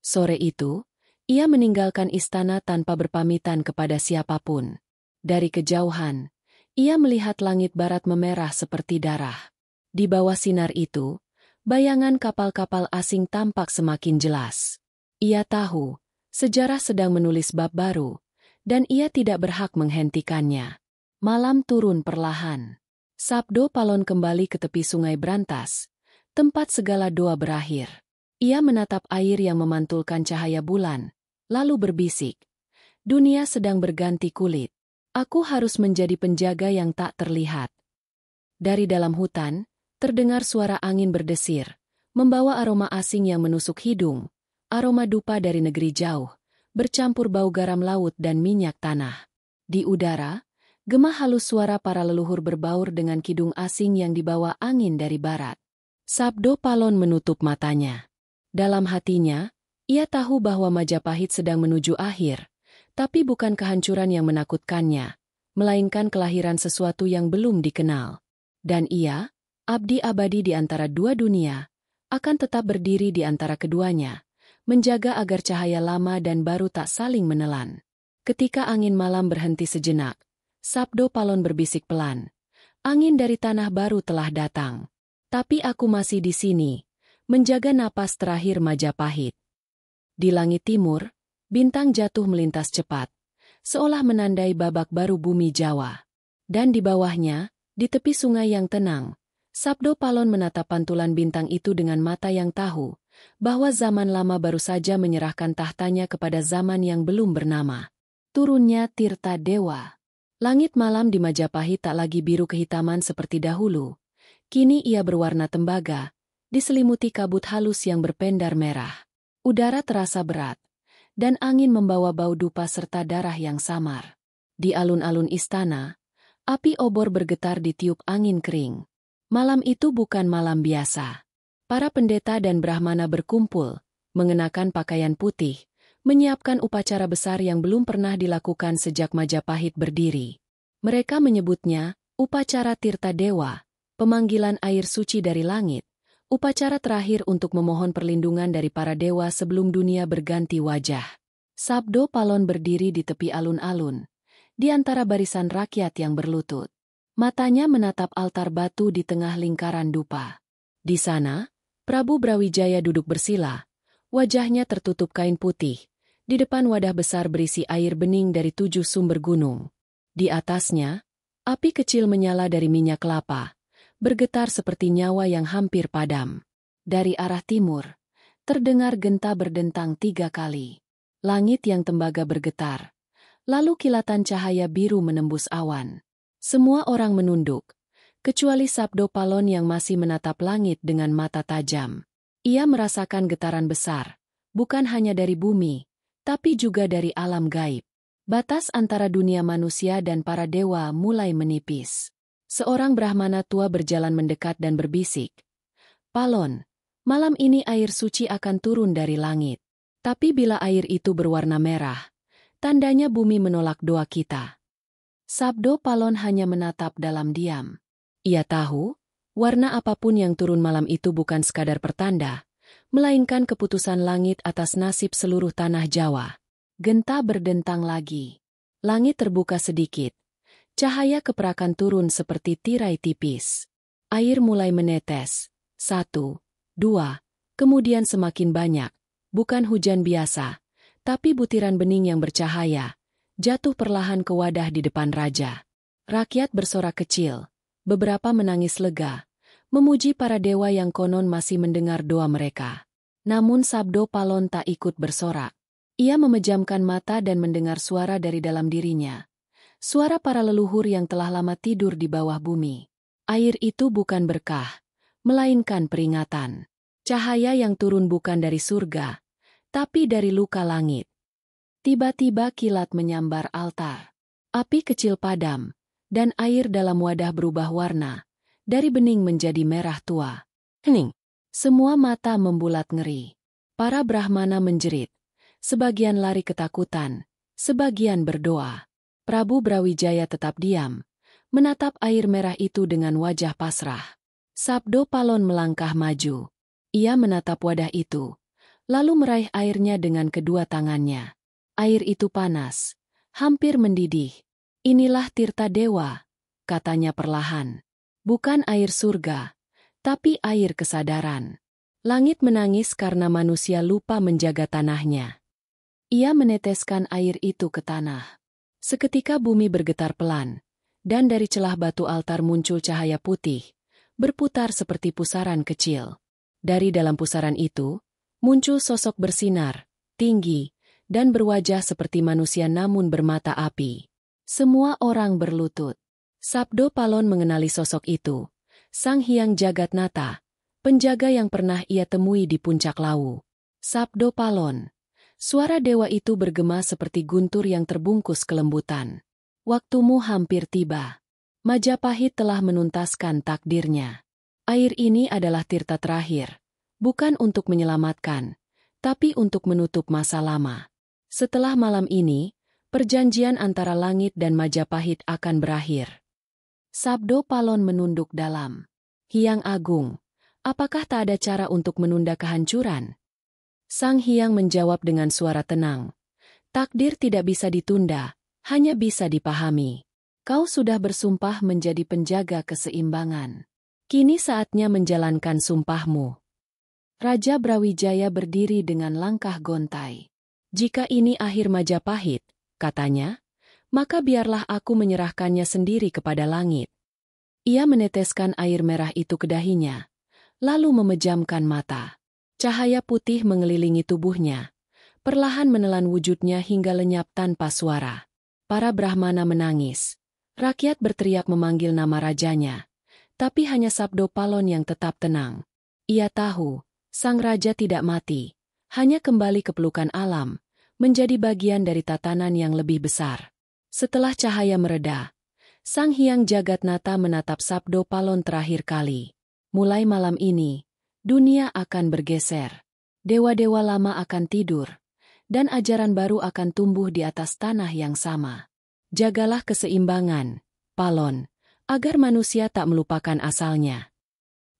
Sore itu, ia meninggalkan istana tanpa berpamitan kepada siapapun. Dari kejauhan, ia melihat langit barat memerah seperti darah. Di bawah sinar itu, bayangan kapal-kapal asing tampak semakin jelas. Ia tahu, sejarah sedang menulis bab baru, dan ia tidak berhak menghentikannya. Malam turun perlahan. Sabdo Palon kembali ke tepi sungai Brantas, tempat segala doa berakhir. Ia menatap air yang memantulkan cahaya bulan, lalu berbisik, "Dunia sedang berganti kulit. Aku harus menjadi penjaga yang tak terlihat." Dari dalam hutan, terdengar suara angin berdesir, membawa aroma asing yang menusuk hidung, aroma dupa dari negeri jauh, bercampur bau garam laut dan minyak tanah. Di udara, gema halus suara para leluhur berbaur dengan kidung asing yang dibawa angin dari barat. Sabdo Palon menutup matanya. Dalam hatinya, ia tahu bahwa Majapahit sedang menuju akhir, tapi bukan kehancuran yang menakutkannya, melainkan kelahiran sesuatu yang belum dikenal. Dan ia, abdi abadi di antara dua dunia, akan tetap berdiri di antara keduanya, menjaga agar cahaya lama dan baru tak saling menelan. Ketika angin malam berhenti sejenak, Sabdo Palon berbisik pelan, "Angin dari tanah baru telah datang. Tapi aku masih di sini, menjaga napas terakhir Majapahit." Di langit timur, bintang jatuh melintas cepat, seolah menandai babak baru bumi Jawa. Dan di bawahnya, di tepi sungai yang tenang, Sabdo Palon menatap pantulan bintang itu dengan mata yang tahu, bahwa zaman lama baru saja menyerahkan tahtanya kepada zaman yang belum bernama. Turunnya Tirta Dewa. Langit malam di Majapahit tak lagi biru kehitaman seperti dahulu. Kini ia berwarna tembaga, diselimuti kabut halus yang berpendar merah. Udara terasa berat, dan angin membawa bau dupa serta darah yang samar. Di alun-alun istana, api obor bergetar ditiup angin kering. Malam itu bukan malam biasa. Para pendeta dan brahmana berkumpul, mengenakan pakaian putih, menyiapkan upacara besar yang belum pernah dilakukan sejak Majapahit berdiri. Mereka menyebutnya upacara Tirta Dewa, pemanggilan air suci dari langit, upacara terakhir untuk memohon perlindungan dari para dewa sebelum dunia berganti wajah. Sabdo Palon berdiri di tepi alun-alun, di antara barisan rakyat yang berlutut. Matanya menatap altar batu di tengah lingkaran dupa. Di sana, Prabu Brawijaya duduk bersila, wajahnya tertutup kain putih, di depan wadah besar berisi air bening dari 7 sumber gunung. Di atasnya, api kecil menyala dari minyak kelapa, bergetar seperti nyawa yang hampir padam. Dari arah timur, terdengar genta berdentang 3 kali. Langit yang tembaga bergetar, lalu kilatan cahaya biru menembus awan. Semua orang menunduk, kecuali Sabdo Palon yang masih menatap langit dengan mata tajam. Ia merasakan getaran besar, bukan hanya dari bumi, tapi juga dari alam gaib. Batas antara dunia manusia dan para dewa mulai menipis. Seorang Brahmana tua berjalan mendekat dan berbisik, "Palon, malam ini air suci akan turun dari langit. Tapi bila air itu berwarna merah, tandanya bumi menolak doa kita." Sabdo Palon hanya menatap dalam diam. Ia tahu, warna apapun yang turun malam itu bukan sekadar pertanda, melainkan keputusan langit atas nasib seluruh tanah Jawa. Genta berdentang lagi. Langit terbuka sedikit. Cahaya keperakan turun seperti tirai tipis. Air mulai menetes. 1, 2, kemudian semakin banyak. Bukan hujan biasa, tapi butiran bening yang bercahaya, jatuh perlahan ke wadah di depan raja. Rakyat bersorak kecil. Beberapa menangis lega, memuji para dewa yang konon masih mendengar doa mereka. Namun Sabdo Palon tak ikut bersorak. Ia memejamkan mata dan mendengar suara dari dalam dirinya. Suara para leluhur yang telah lama tidur di bawah bumi. Air itu bukan berkah, melainkan peringatan. Cahaya yang turun bukan dari surga, tapi dari luka langit. Tiba-tiba kilat menyambar altar. Api kecil padam, dan air dalam wadah berubah warna, dari bening menjadi merah tua. Hening. Semua mata membulat ngeri. Para Brahmana menjerit. Sebagian lari ketakutan, sebagian berdoa. Prabu Brawijaya tetap diam, menatap air merah itu dengan wajah pasrah. Sabdo Palon melangkah maju. Ia menatap wadah itu, lalu meraih airnya dengan kedua tangannya. Air itu panas, hampir mendidih. "Inilah tirta dewa," katanya perlahan. "Bukan air surga, tapi air kesadaran." Langit menangis karena manusia lupa menjaga tanahnya. Ia meneteskan air itu ke tanah. Seketika bumi bergetar pelan, dan dari celah batu altar muncul cahaya putih, berputar seperti pusaran kecil. Dari dalam pusaran itu, muncul sosok bersinar, tinggi, dan berwajah seperti manusia namun bermata api. Semua orang berlutut. Sabdo Palon mengenali sosok itu, Sang Hyang Jagatnata, penjaga yang pernah ia temui di puncak Lawu. "Sabdo Palon." Suara dewa itu bergema seperti guntur yang terbungkus kelembutan. "Waktumu hampir tiba. Majapahit telah menuntaskan takdirnya. Air ini adalah tirta terakhir, bukan untuk menyelamatkan, tapi untuk menutup masa lama. Setelah malam ini, perjanjian antara langit dan Majapahit akan berakhir." Sabdo Palon menunduk dalam. "Hyang Agung, apakah tak ada cara untuk menunda kehancuran?" Sang Hyang menjawab dengan suara tenang. "Takdir tidak bisa ditunda, hanya bisa dipahami. Kau sudah bersumpah menjadi penjaga keseimbangan. Kini saatnya menjalankan sumpahmu." Raja Brawijaya berdiri dengan langkah gontai. "Jika ini akhir Majapahit," katanya, "maka biarlah aku menyerahkannya sendiri kepada langit." Ia meneteskan air merah itu ke dahinya, lalu memejamkan mata. Cahaya putih mengelilingi tubuhnya, perlahan menelan wujudnya hingga lenyap tanpa suara. Para Brahmana menangis. Rakyat berteriak memanggil nama rajanya. Tapi hanya Sabdo Palon yang tetap tenang. Ia tahu, sang raja tidak mati, hanya kembali ke pelukan alam, menjadi bagian dari tatanan yang lebih besar. Setelah cahaya mereda, Sang Hyang Jagatnata menatap Sabdo Palon terakhir kali. "Mulai malam ini, dunia akan bergeser. Dewa-dewa lama akan tidur, dan ajaran baru akan tumbuh di atas tanah yang sama. Jagalah keseimbangan, Palon, agar manusia tak melupakan asalnya."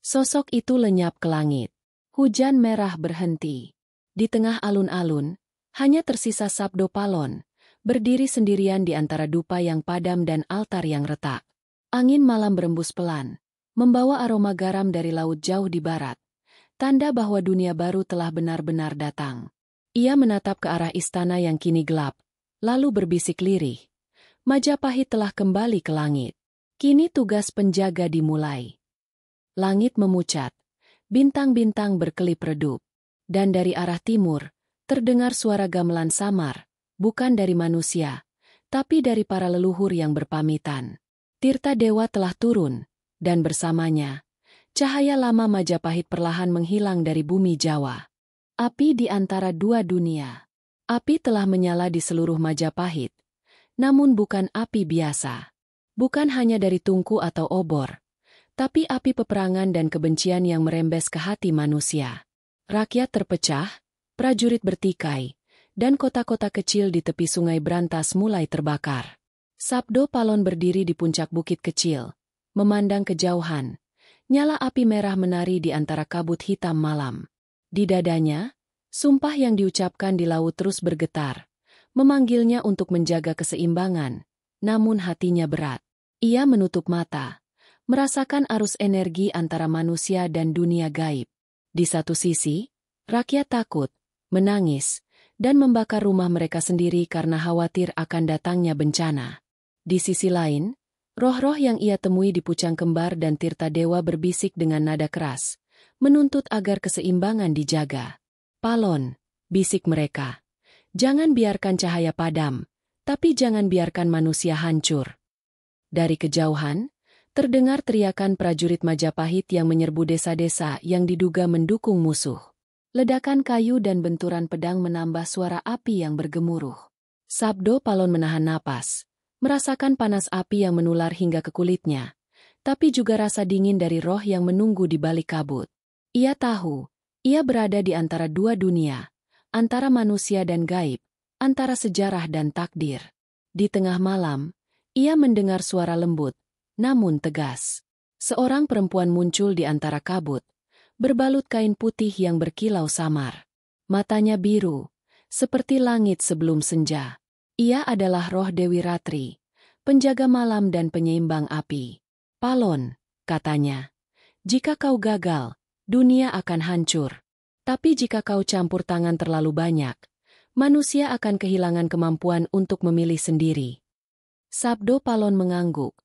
Sosok itu lenyap ke langit. Hujan merah berhenti. Di tengah alun-alun, hanya tersisa Sabdo Palon, berdiri sendirian di antara dupa yang padam dan altar yang retak. Angin malam berembus pelan, membawa aroma garam dari laut jauh di barat. Tanda bahwa dunia baru telah benar-benar datang. Ia menatap ke arah istana yang kini gelap, lalu berbisik lirih. Majapahit telah kembali ke langit. Kini tugas penjaga dimulai. Langit memucat, bintang-bintang berkelip redup. Dan dari arah timur, terdengar suara gamelan samar, bukan dari manusia, tapi dari para leluhur yang berpamitan. Tirta dewa telah turun, dan bersamanya, cahaya lama Majapahit perlahan menghilang dari bumi Jawa. Api di antara dua dunia. Api telah menyala di seluruh Majapahit, namun bukan api biasa. Bukan hanya dari tungku atau obor, tapi api peperangan dan kebencian yang merembes ke hati manusia. Rakyat terpecah, prajurit bertikai, dan kota-kota kecil di tepi sungai berantas mulai terbakar. Sabdo Palon berdiri di puncak bukit kecil, memandang kejauhan. Nyala api merah menari di antara kabut hitam malam. Di dadanya, sumpah yang diucapkan di laut terus bergetar, memanggilnya untuk menjaga keseimbangan, namun hatinya berat. Ia menutup mata, merasakan arus energi antara manusia dan dunia gaib. Di satu sisi, rakyat takut, menangis, dan membakar rumah mereka sendiri karena khawatir akan datangnya bencana. Di sisi lain, roh-roh yang ia temui di Pucang Kembar dan Tirta Dewa berbisik dengan nada keras, menuntut agar keseimbangan dijaga. Palon, bisik mereka. Jangan biarkan cahaya padam, tapi jangan biarkan manusia hancur. Dari kejauhan, terdengar teriakan prajurit Majapahit yang menyerbu desa-desa yang diduga mendukung musuh. Ledakan kayu dan benturan pedang menambah suara api yang bergemuruh. Sabdo Palon menahan napas, merasakan panas api yang menular hingga ke kulitnya, tapi juga rasa dingin dari roh yang menunggu di balik kabut. Ia tahu, ia berada di antara dua dunia, antara manusia dan gaib, antara sejarah dan takdir. Di tengah malam, ia mendengar suara lembut, namun tegas. Seorang perempuan muncul di antara kabut, berbalut kain putih yang berkilau samar. Matanya biru, seperti langit sebelum senja. Ia adalah roh Dewi Ratri, penjaga malam dan penyeimbang api. Palon, katanya, jika kau gagal, dunia akan hancur. Tapi jika kau campur tangan terlalu banyak, manusia akan kehilangan kemampuan untuk memilih sendiri. Sabdo Palon mengangguk,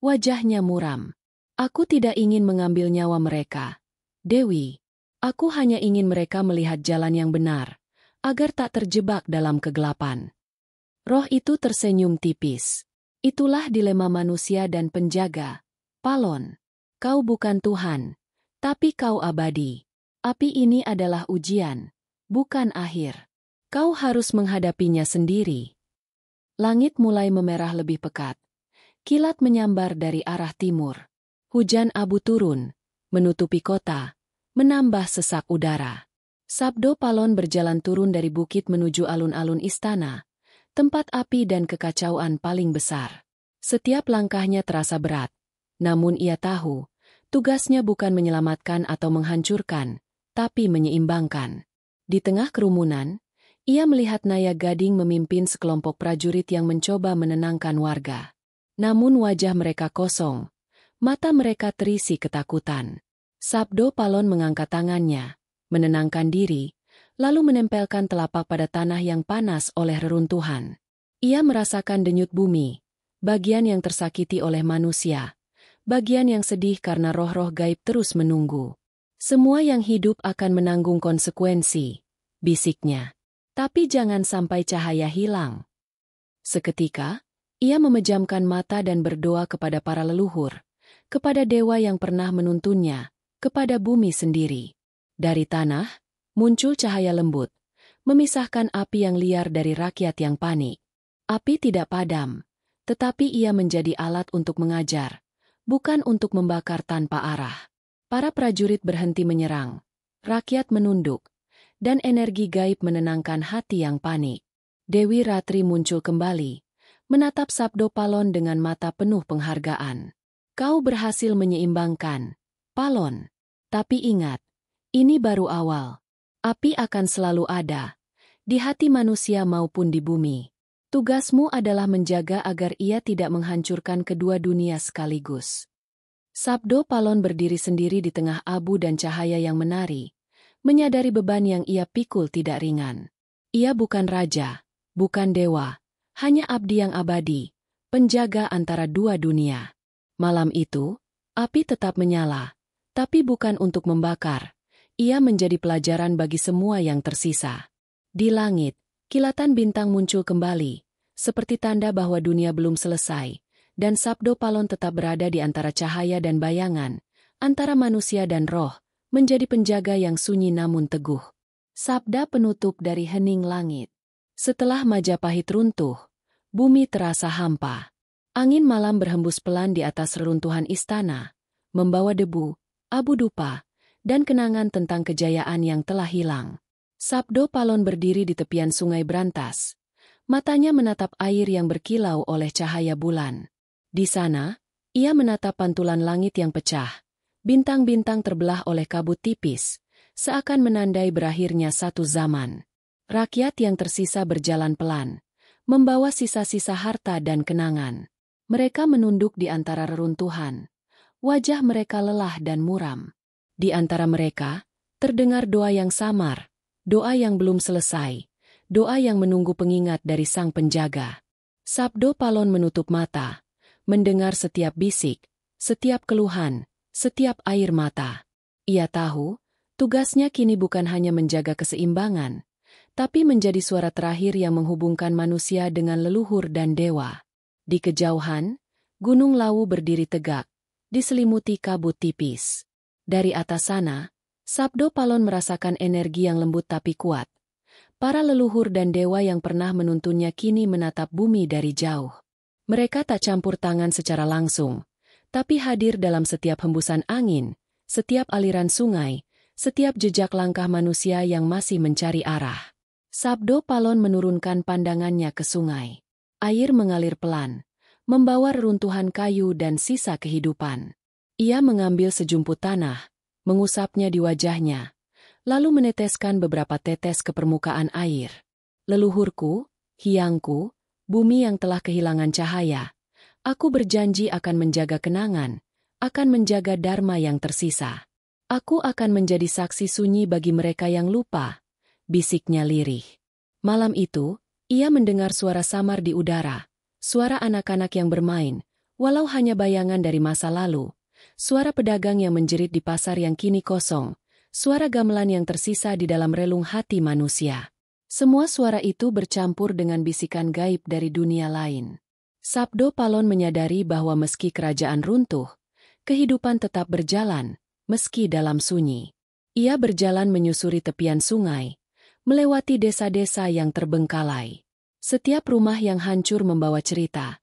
wajahnya muram. Aku tidak ingin mengambil nyawa mereka, Dewi. Aku hanya ingin mereka melihat jalan yang benar, agar tak terjebak dalam kegelapan. Roh itu tersenyum tipis. Itulah dilema manusia dan penjaga. Palon, kau bukan Tuhan, tapi kau abadi. Api ini adalah ujian, bukan akhir. Kau harus menghadapinya sendiri. Langit mulai memerah lebih pekat. Kilat menyambar dari arah timur. Hujan abu turun, menutupi kota, menambah sesak udara. Sabdo Palon berjalan turun dari bukit menuju alun-alun istana, tempat api dan kekacauan paling besar. Setiap langkahnya terasa berat, namun ia tahu, tugasnya bukan menyelamatkan atau menghancurkan, tapi menyeimbangkan. Di tengah kerumunan, ia melihat Naya Gading memimpin sekelompok prajurit yang mencoba menenangkan warga. Namun wajah mereka kosong, mata mereka terisi ketakutan. Sabdo Palon mengangkat tangannya, menenangkan diri, lalu menempelkan telapak pada tanah yang panas oleh reruntuhan. Ia merasakan denyut bumi, bagian yang tersakiti oleh manusia, bagian yang sedih karena roh-roh gaib terus menunggu. Semua yang hidup akan menanggung konsekuensi, bisiknya. Tapi jangan sampai cahaya hilang. Seketika, ia memejamkan mata dan berdoa kepada para leluhur, kepada dewa yang pernah menuntunnya, kepada bumi sendiri. Dari tanah, muncul cahaya lembut, memisahkan api yang liar dari rakyat yang panik. Api tidak padam, tetapi ia menjadi alat untuk mengajar, bukan untuk membakar tanpa arah. Para prajurit berhenti menyerang, rakyat menunduk, dan energi gaib menenangkan hati yang panik. Dewi Ratri muncul kembali, menatap Sabdo Palon dengan mata penuh penghargaan. Kau berhasil menyeimbangkan, Palon. Tapi ingat, ini baru awal. Api akan selalu ada, di hati manusia maupun di bumi. Tugasmu adalah menjaga agar ia tidak menghancurkan kedua dunia sekaligus. Sabdo Palon berdiri sendiri di tengah abu dan cahaya yang menari, menyadari beban yang ia pikul tidak ringan. Ia bukan raja, bukan dewa, hanya abdi yang abadi, penjaga antara dua dunia. Malam itu, api tetap menyala, tapi bukan untuk membakar. Ia menjadi pelajaran bagi semua yang tersisa. Di langit, kilatan bintang muncul kembali, seperti tanda bahwa dunia belum selesai, dan Sabdo Palon tetap berada di antara cahaya dan bayangan, antara manusia dan roh, menjadi penjaga yang sunyi namun teguh. Sabda penutup dari hening langit. Setelah Majapahit runtuh, bumi terasa hampa. Angin malam berhembus pelan di atas reruntuhan istana, membawa debu, abu dupa, dan kenangan tentang kejayaan yang telah hilang. Sabdo Palon berdiri di tepian sungai berantas. Matanya menatap air yang berkilau oleh cahaya bulan. Di sana, ia menatap pantulan langit yang pecah. Bintang-bintang terbelah oleh kabut tipis, seakan menandai berakhirnya satu zaman. Rakyat yang tersisa berjalan pelan, membawa sisa-sisa harta dan kenangan. Mereka menunduk di antara reruntuhan. Wajah mereka lelah dan muram. Di antara mereka, terdengar doa yang samar, doa yang belum selesai, doa yang menunggu pengingat dari sang penjaga. Sabdo Palon menutup mata, mendengar setiap bisik, setiap keluhan, setiap air mata. Ia tahu, tugasnya kini bukan hanya menjaga keseimbangan, tapi menjadi suara terakhir yang menghubungkan manusia dengan leluhur dan dewa. Di kejauhan, Gunung Lawu berdiri tegak, diselimuti kabut tipis. Dari atas sana, Sabdo Palon merasakan energi yang lembut tapi kuat. Para leluhur dan dewa yang pernah menuntunnya kini menatap bumi dari jauh. Mereka tak campur tangan secara langsung, tapi hadir dalam setiap hembusan angin, setiap aliran sungai, setiap jejak langkah manusia yang masih mencari arah. Sabdo Palon menurunkan pandangannya ke sungai. Air mengalir pelan, membawa reruntuhan kayu dan sisa kehidupan. Ia mengambil sejumput tanah, mengusapnya di wajahnya, lalu meneteskan beberapa tetes ke permukaan air. Leluhurku, Hyangku, bumi yang telah kehilangan cahaya, aku berjanji akan menjaga kenangan, akan menjaga dharma yang tersisa. Aku akan menjadi saksi sunyi bagi mereka yang lupa, bisiknya lirih. Malam itu, ia mendengar suara samar di udara, suara anak-anak yang bermain, walau hanya bayangan dari masa lalu, suara pedagang yang menjerit di pasar yang kini kosong, suara gamelan yang tersisa di dalam relung hati manusia. Semua suara itu bercampur dengan bisikan gaib dari dunia lain. Sabdo Palon menyadari bahwa meski kerajaan runtuh, kehidupan tetap berjalan, meski dalam sunyi. Ia berjalan menyusuri tepian sungai, melewati desa-desa yang terbengkalai. Setiap rumah yang hancur membawa cerita,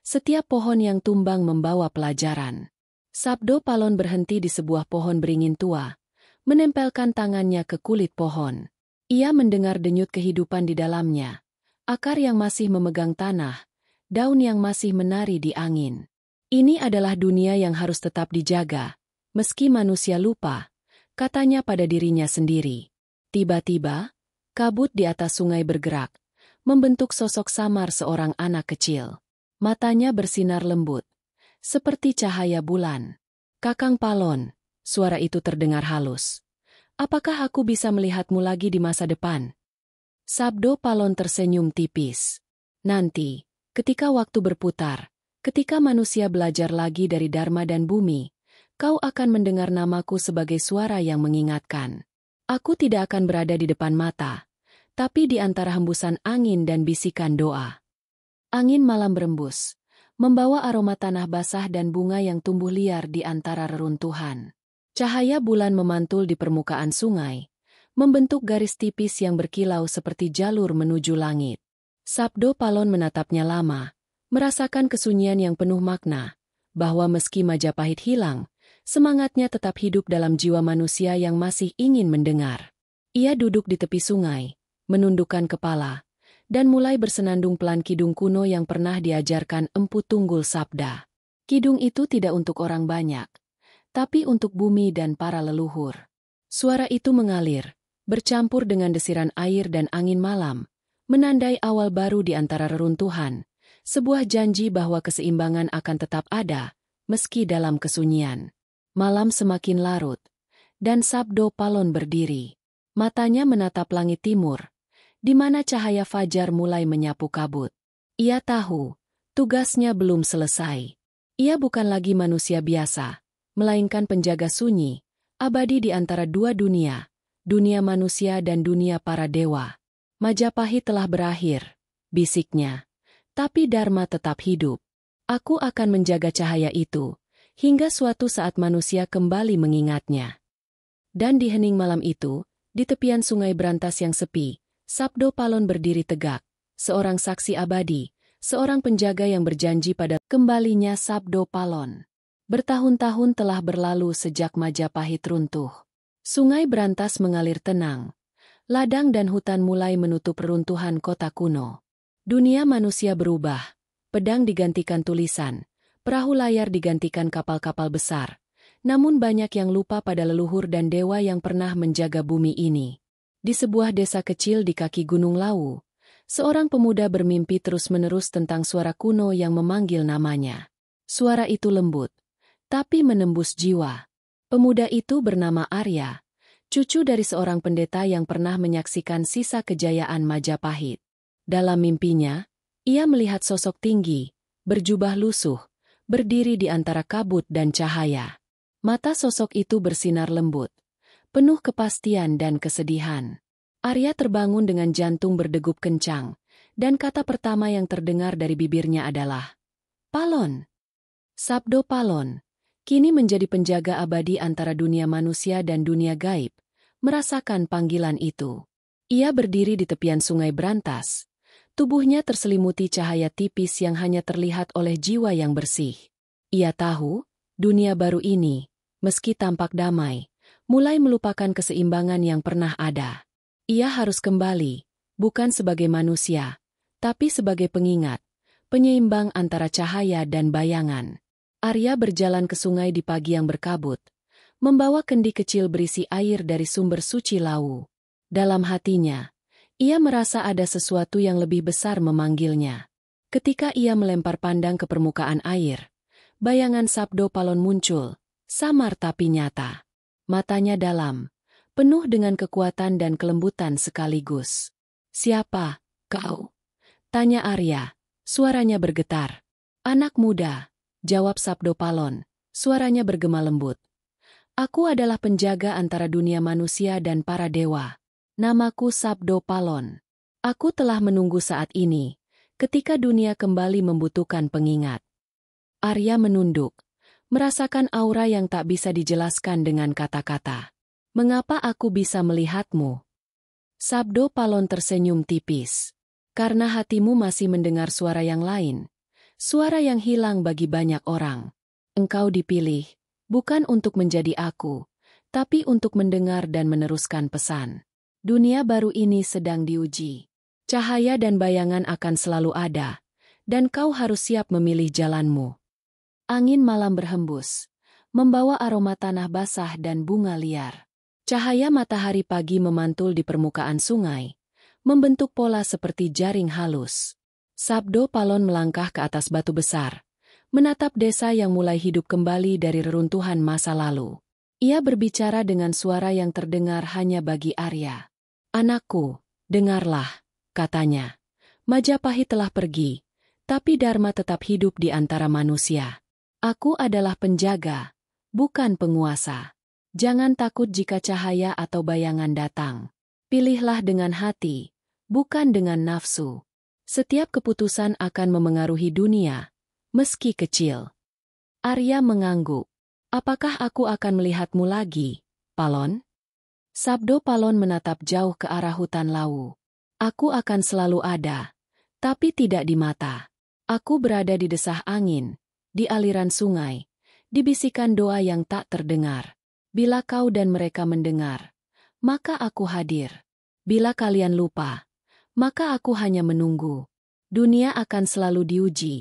setiap pohon yang tumbang membawa pelajaran. Sabdo Palon berhenti di sebuah pohon beringin tua, menempelkan tangannya ke kulit pohon. Ia mendengar denyut kehidupan di dalamnya, akar yang masih memegang tanah, daun yang masih menari di angin. Ini adalah dunia yang harus tetap dijaga, meski manusia lupa, katanya pada dirinya sendiri. Tiba-tiba, kabut di atas sungai bergerak, membentuk sosok samar seorang anak kecil. Matanya bersinar lembut, seperti cahaya bulan. "Kakang Palon," suara itu terdengar halus. "Apakah aku bisa melihatmu lagi di masa depan?" Sabdo Palon tersenyum tipis. "Nanti, ketika waktu berputar, ketika manusia belajar lagi dari Dharma dan bumi, kau akan mendengar namaku sebagai suara yang mengingatkan. Aku tidak akan berada di depan mata, tapi di antara hembusan angin dan bisikan doa." Angin malam berembus, membawa aroma tanah basah dan bunga yang tumbuh liar di antara reruntuhan. Cahaya bulan memantul di permukaan sungai, membentuk garis tipis yang berkilau seperti jalur menuju langit. Sabdo Palon menatapnya lama, merasakan kesunyian yang penuh makna, bahwa meski Majapahit hilang, semangatnya tetap hidup dalam jiwa manusia yang masih ingin mendengar. Ia duduk di tepi sungai, menundukkan kepala, dan mulai bersenandung pelan kidung kuno yang pernah diajarkan Empu Tunggul Sabda. Kidung itu tidak untuk orang banyak, tapi untuk bumi dan para leluhur. Suara itu mengalir, bercampur dengan desiran air dan angin malam, menandai awal baru di antara reruntuhan, sebuah janji bahwa keseimbangan akan tetap ada, meski dalam kesunyian. Malam semakin larut, dan Sabdo Palon berdiri. Matanya menatap langit timur, di mana cahaya fajar mulai menyapu kabut. Ia tahu, tugasnya belum selesai. Ia bukan lagi manusia biasa, melainkan penjaga sunyi, abadi di antara dua dunia, dunia manusia dan dunia para dewa. Majapahit telah berakhir, bisiknya, tapi Dharma tetap hidup. Aku akan menjaga cahaya itu, hingga suatu saat manusia kembali mengingatnya. Dan di hening malam itu, di tepian sungai berantas yang sepi, Sabdo Palon berdiri tegak, seorang saksi abadi, seorang penjaga yang berjanji pada kembalinya Sabdo Palon. Bertahun-tahun telah berlalu sejak Majapahit runtuh. Sungai berantas mengalir tenang. Ladang dan hutan mulai menutup reruntuhan kota kuno. Dunia manusia berubah. Pedang digantikan tulisan. Perahu layar digantikan kapal-kapal besar. Namun banyak yang lupa pada leluhur dan dewa yang pernah menjaga bumi ini. Di sebuah desa kecil di kaki Gunung Lawu, seorang pemuda bermimpi terus-menerus tentang suara kuno yang memanggil namanya. Suara itu lembut, tapi menembus jiwa. Pemuda itu bernama Arya, cucu dari seorang pendeta yang pernah menyaksikan sisa kejayaan Majapahit. Dalam mimpinya, ia melihat sosok tinggi, berjubah lusuh, berdiri di antara kabut dan cahaya. Mata sosok itu bersinar lembut, penuh kepastian dan kesedihan. Arya terbangun dengan jantung berdegup kencang, dan kata pertama yang terdengar dari bibirnya adalah, "Palon." Sabdo Palon, kini menjadi penjaga abadi antara dunia manusia dan dunia gaib, merasakan panggilan itu. Ia berdiri di tepian sungai berantas. Tubuhnya terselimuti cahaya tipis yang hanya terlihat oleh jiwa yang bersih. Ia tahu, dunia baru ini, meski tampak damai, mulai melupakan keseimbangan yang pernah ada. Ia harus kembali, bukan sebagai manusia, tapi sebagai pengingat, penyeimbang antara cahaya dan bayangan. Arya berjalan ke sungai di pagi yang berkabut, membawa kendi kecil berisi air dari sumber suci Lawu. Dalam hatinya, ia merasa ada sesuatu yang lebih besar memanggilnya. Ketika ia melempar pandang ke permukaan air, bayangan Sabdo Palon muncul, samar tapi nyata. Matanya dalam, penuh dengan kekuatan dan kelembutan sekaligus. "Siapa kau?" tanya Arya, suaranya bergetar. "Anak muda," jawab Sabdo Palon, suaranya bergema lembut. "Aku adalah penjaga antara dunia manusia dan para dewa. Namaku Sabdo Palon. Aku telah menunggu saat ini, ketika dunia kembali membutuhkan pengingat." Arya menunduk, merasakan aura yang tak bisa dijelaskan dengan kata-kata. "Mengapa aku bisa melihatmu?" Sabdo Palon tersenyum tipis. "Karena hatimu masih mendengar suara yang lain. Suara yang hilang bagi banyak orang. Engkau dipilih, bukan untuk menjadi aku, tapi untuk mendengar dan meneruskan pesan. Dunia baru ini sedang diuji. Cahaya dan bayangan akan selalu ada, dan kau harus siap memilih jalanmu." Angin malam berhembus, membawa aroma tanah basah dan bunga liar. Cahaya matahari pagi memantul di permukaan sungai, membentuk pola seperti jaring halus. Sabdo Palon melangkah ke atas batu besar, menatap desa yang mulai hidup kembali dari reruntuhan masa lalu. Ia berbicara dengan suara yang terdengar hanya bagi Arya. "Anakku, dengarlah," katanya. "Majapahit telah pergi, tapi Dharma tetap hidup di antara manusia. Aku adalah penjaga, bukan penguasa. Jangan takut jika cahaya atau bayangan datang. Pilihlah dengan hati, bukan dengan nafsu. Setiap keputusan akan memengaruhi dunia, meski kecil." Arya mengangguk. "Apakah aku akan melihatmu lagi, Palon?" Sabdo Palon menatap jauh ke arah hutan Lawu. "Aku akan selalu ada, tapi tidak di mata. Aku berada di desah angin, di aliran sungai, di bisikan doa yang tak terdengar. Bila kau dan mereka mendengar, maka aku hadir. Bila kalian lupa, maka aku hanya menunggu. Dunia akan selalu diuji.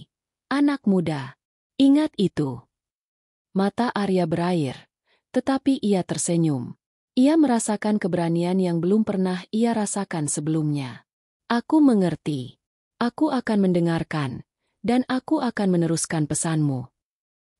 Anak muda, ingat itu." Mata Arya berair, tetapi ia tersenyum. Ia merasakan keberanian yang belum pernah ia rasakan sebelumnya. "Aku mengerti. Aku akan mendengarkan, dan aku akan meneruskan pesanmu."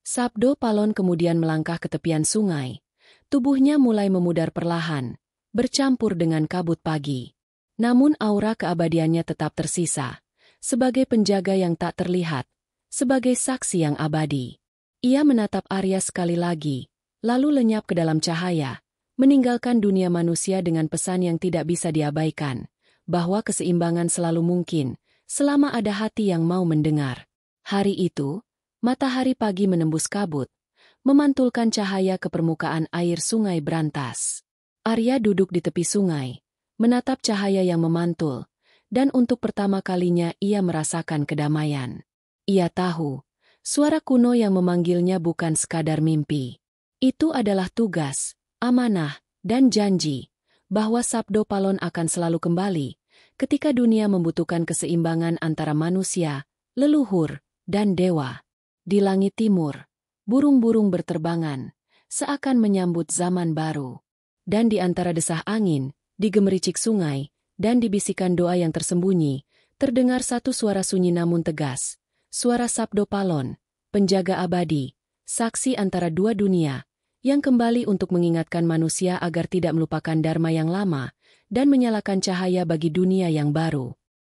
Sabdo Palon kemudian melangkah ke tepian sungai. Tubuhnya mulai memudar perlahan, bercampur dengan kabut pagi. Namun aura keabadiannya tetap tersisa, sebagai penjaga yang tak terlihat, sebagai saksi yang abadi. Ia menatap Arya sekali lagi, lalu lenyap ke dalam cahaya, meninggalkan dunia manusia dengan pesan yang tidak bisa diabaikan, bahwa keseimbangan selalu mungkin, selama ada hati yang mau mendengar. Hari itu, Matahari pagi menembus kabut, memantulkan cahaya ke permukaan air sungai berantas. Arya duduk di tepi sungai, menatap cahaya yang memantul, dan untuk pertama kalinya ia merasakan kedamaian. Ia tahu, suara kuno yang memanggilnya bukan sekadar mimpi. Itu adalah tugas, amanah, dan janji, bahwa Sabdo Palon akan selalu kembali, ketika dunia membutuhkan keseimbangan antara manusia, leluhur, dan dewa. Di langit timur, burung-burung berterbangan, seakan menyambut zaman baru. Dan di antara desah angin, di gemericik sungai, dan di bisikan doa yang tersembunyi, terdengar satu suara sunyi namun tegas. Suara Sabdo Palon, penjaga abadi, saksi antara dua dunia, yang kembali untuk mengingatkan manusia agar tidak melupakan dharma yang lama, dan menyalakan cahaya bagi dunia yang baru.